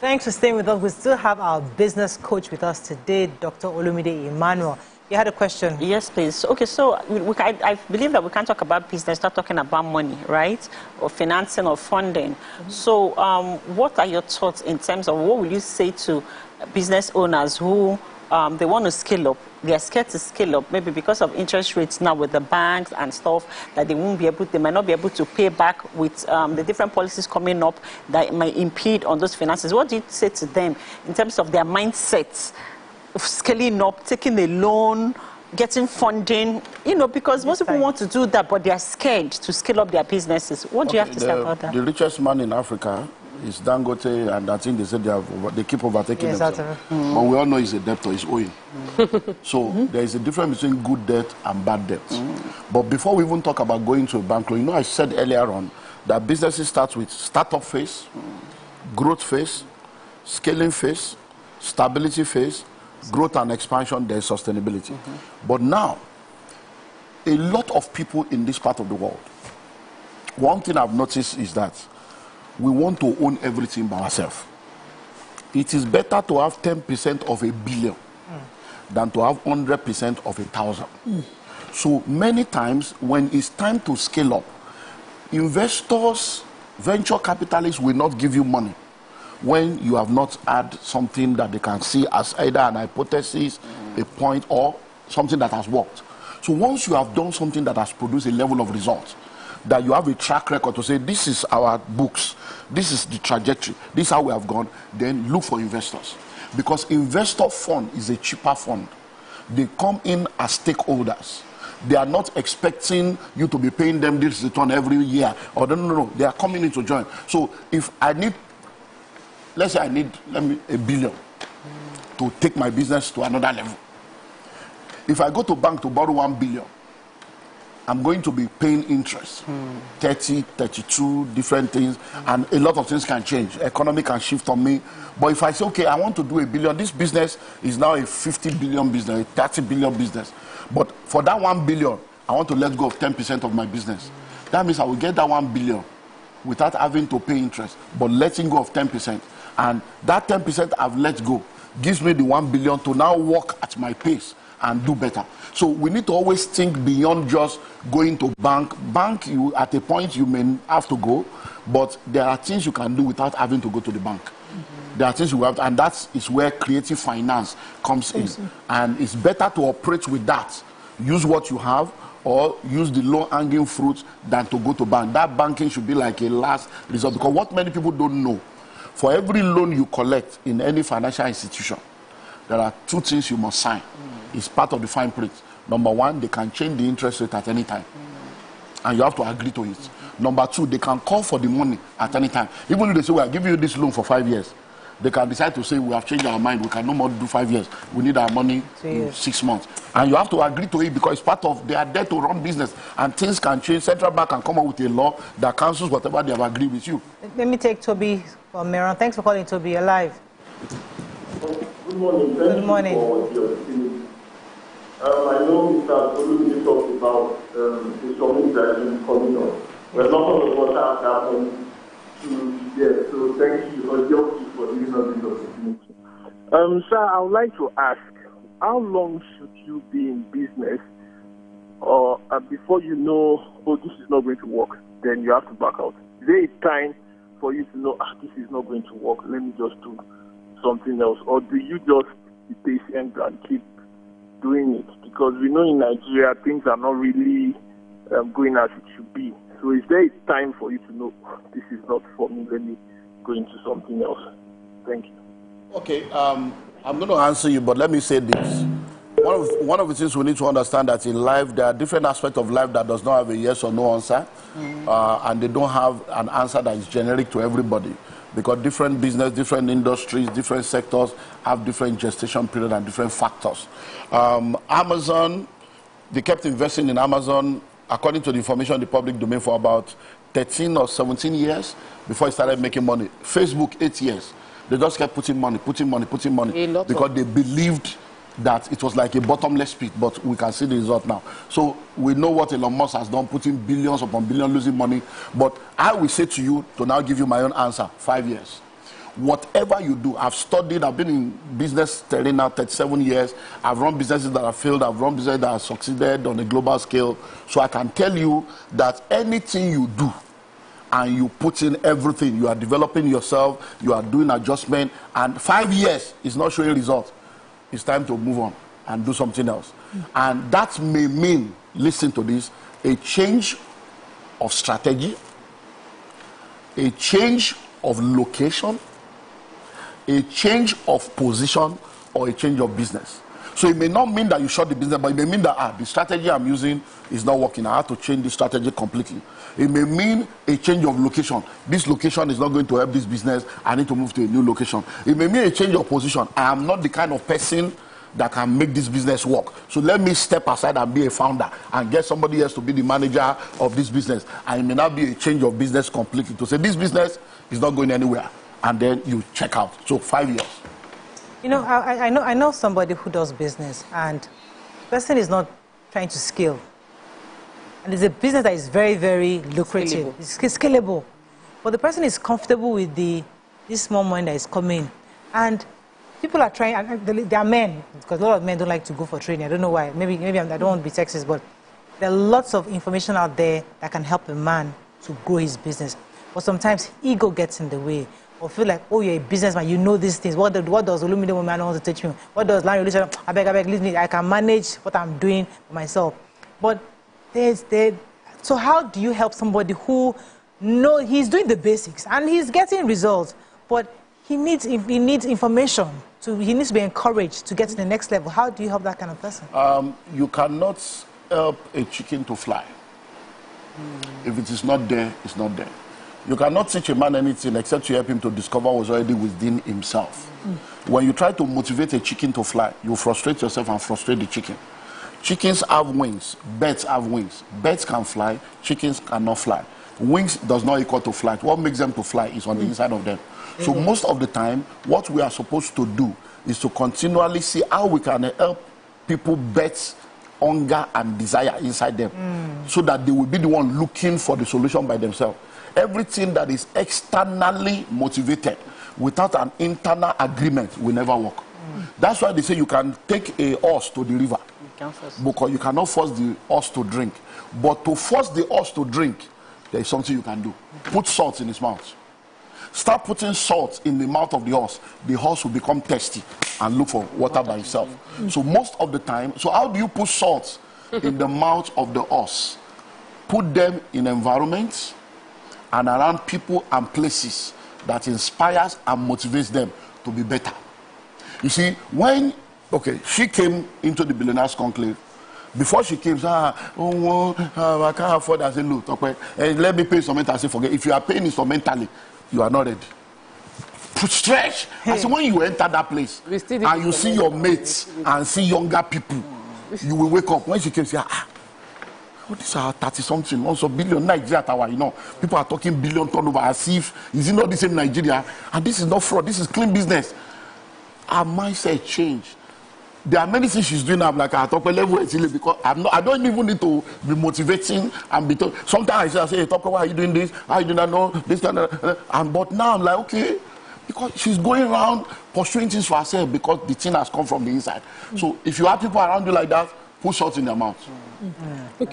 Thanks for staying with us. We still have our business coach with us today, Dr. Olumide Emmanuel. You had a question? Yes, please. Okay, so I believe that we can't talk about business, not talking about money, right? Or financing or funding. So what are your thoughts in terms of what will you say to business owners who they want to scale up? They're scared to scale up, maybe because of interest rates now with the banks and stuff, that they might not be able to pay back with the different policies coming up that might impede on those finances. What do you say to them in terms of their mindsets? Scaling up, taking a loan, getting funding, because most people want to do that, but they are scared to scale up their businesses. What do you have to say about that? The richest man in Africa is Dangote, and I think they said they keep overtaking themselves. But we all know he's a debtor, he's owing. So there is a difference between good debt and bad debt. But before we even talk about going to a bank loan, I said earlier on that businesses start with startup phase, growth phase, scaling phase, stability phase, growth and expansion, there's sustainability. But now, a lot of people in this part of the world, one thing I've noticed is that we want to own everything by ourselves. It is better to have 10% of a billion than to have 100% of 1,000. So many times, when it's time to scale up, investors, venture capitalists will not give you money when you have not had something that they can see as either an hypothesis, a point, or something that has worked. So once you have done something that has produced a level of results, that you have a track record to say, this is our books, this is the trajectory, this is how we have gone, then look for investors. Because investor fund is a cheaper fund. They come in as stakeholders. They are not expecting you to be paying them this return every year. Or no, they are coming in to join. So if I need, let's say I need $1 billion to take my business to another level. If I go to bank to borrow $1 billion, I'm going to be paying interest, 30, 32, different things, and a lot of things can change. Economy can shift on me. But if I say, okay, I want to do $1 billion, this business is now a 50 billion business, a 30 billion business. But for that $1 billion, I want to let go of 10% of my business. That means I will get that $1 billion without having to pay interest, but letting go of 10%. And that 10% I've let go gives me the $1 billion to now work at my pace and do better. So we need to always think beyond just going to bank. Bank, you at a point you may have to go, but there are things you can do without having to go to the bank. There are things you have, and that is where creative finance comes in. And it's better to operate with that. Use what you have, or use the low-hanging fruit than to go to bank. That banking should be like a last resort, because what many people don't know, for every loan you collect in any financial institution, there are two things you must sign. It's part of the fine print. Number one, they can change the interest rate at any time. And you have to agree to it. Number two, they can call for the money at any time. Even if they say, we are giving you this loan for 5 years, they can decide to say, we have changed our mind, we can no more do 5 years. We need our money in 6 months. And you have to agree to it, because it's part of, they are there to run business. And things can change. Central Bank can come up with a law that cancels whatever they have agreed with you. Let me take Toby from Meron. Thanks for calling, Toby. You're live. Good morning. Good morning. I know Mr. Olumide talked about the community that is coming on. But a lot of what has happened to there. So thank you for giving us this opportunity. Sir, I would like to ask, how long should you be in business, or before you know, oh, this is not going to work, then you have to back out? Is there a time for you to know, this is not going to work, let me just do something else? Or do you just be patient and keep doing it? Because we know in Nigeria things are not really going as it should be. So is there a time for you to know, this is not for me, let me go into something else? Thank you. Okay, I'm going to answer you, but let me say this. One of the things we need to understand that in life, there are different aspects of life that does not have a yes or no answer, and they don't have an answer that is generic to everybody. Because different business, different industries, different sectors have different gestation period and different factors. Amazon, they kept investing in Amazon, according to the information in the public domain, for about 13 or 17 years before it started making money. Facebook, 8 years. They just kept putting money, because they believed that it was like a bottomless pit, but we can see the result now. So we know what Elon Musk has done, putting billions upon billions, losing money. But I will say to you, to now give you my own answer, 5 years. whatever you do, I've studied, I've been in business now 37 years. I've run businesses that have failed. I've run businesses that have succeeded on a global scale. So I can tell you that anything you do and you put in everything, you are developing yourself, you are doing adjustment, and 5 years is not showing results. It's time to move on and do something else. And that may mean, listen to this, a change of strategy, a change of location, a change of position, or a change of business. So it may not mean that you shut the business, but it may mean that the strategy I'm using is not working. I have to change the strategy completely. It may mean a change of location. This location is not going to help this business. I need to move to a new location. It may mean a change of position. I am not the kind of person that can make this business work. So let me step aside and be a founder and get somebody else to be the manager of this business. And it may not be a change of business completely. To say this business is not going anywhere. And then you check out. So 5 years. You know, I know somebody who does business, and the person is not trying to scale. And it's a business that is very, very lucrative. It's scalable. But the person is comfortable with this small money that is coming. And people are trying, and they are men, because a lot of men don't like to go for training. I don't know why. Maybe I don't want to be sexist, but there are lots of information out there that can help a man to grow his business. But sometimes ego gets in the way. Or feel like, oh, you're a businessman, you know these things. What does Olumide Emmanuel want to teach me? What does Larry say? I beg, leave me. I can manage what I'm doing for myself. But so how do you help somebody who knows he's doing the basics and he's getting results, but he needs information. He needs to be encouraged to get to the next level. How do you help that kind of person? You cannot help a chicken to fly. If it is not there, it's not there. You cannot teach a man anything except you help him to discover what's already within himself. When you try to motivate a chicken to fly, you frustrate yourself and frustrate the chicken. Chickens have wings. Birds have wings. Birds can fly. Chickens cannot fly. Wings does not equal to flight. What makes them to fly is on the inside of them. So most of the time, what we are supposed to do is to continually see how we can help people bet hunger and desire inside them, so that they will be the one looking for the solution by themselves. Everything that is externally motivated without an internal agreement will never work. That's why they say you can take a horse to the river, because you cannot force the horse to drink. But to force the horse to drink, there is something you can do. Put salt in his mouth. Start putting salt in the mouth of the horse will become thirsty and look for water by itself. So most of the time, so how do you put salt in the mouth of the horse? Put them in environments and around people and places that inspires and motivates them to be better. You see, when, she came into the Billionaires Conclave, before she came, I can't afford. I said, look, let me pay instrumentally. I said, forget. If you are paying instrumentally, you are not ready. Stretch. I said, when you enter that place and you see your mates and see younger people, you will wake up. When she came, say, these are 30-something, also billion Nigeria tower, you know. People are talking billion turnover as if, is it not the same Nigeria? And this is not fraud, this is clean business. Our mindset changed. There are many things she's doing now, like at top level, because I don't even need to be motivating and be told. Sometimes I say, hey, Top, why are you doing this? How are you doing that? No, this kind of, but now I'm like, okay, because she's going around pursuing things for herself because the thing has come from the inside. So if you have people around you like that, put salt in their mouth. Okay.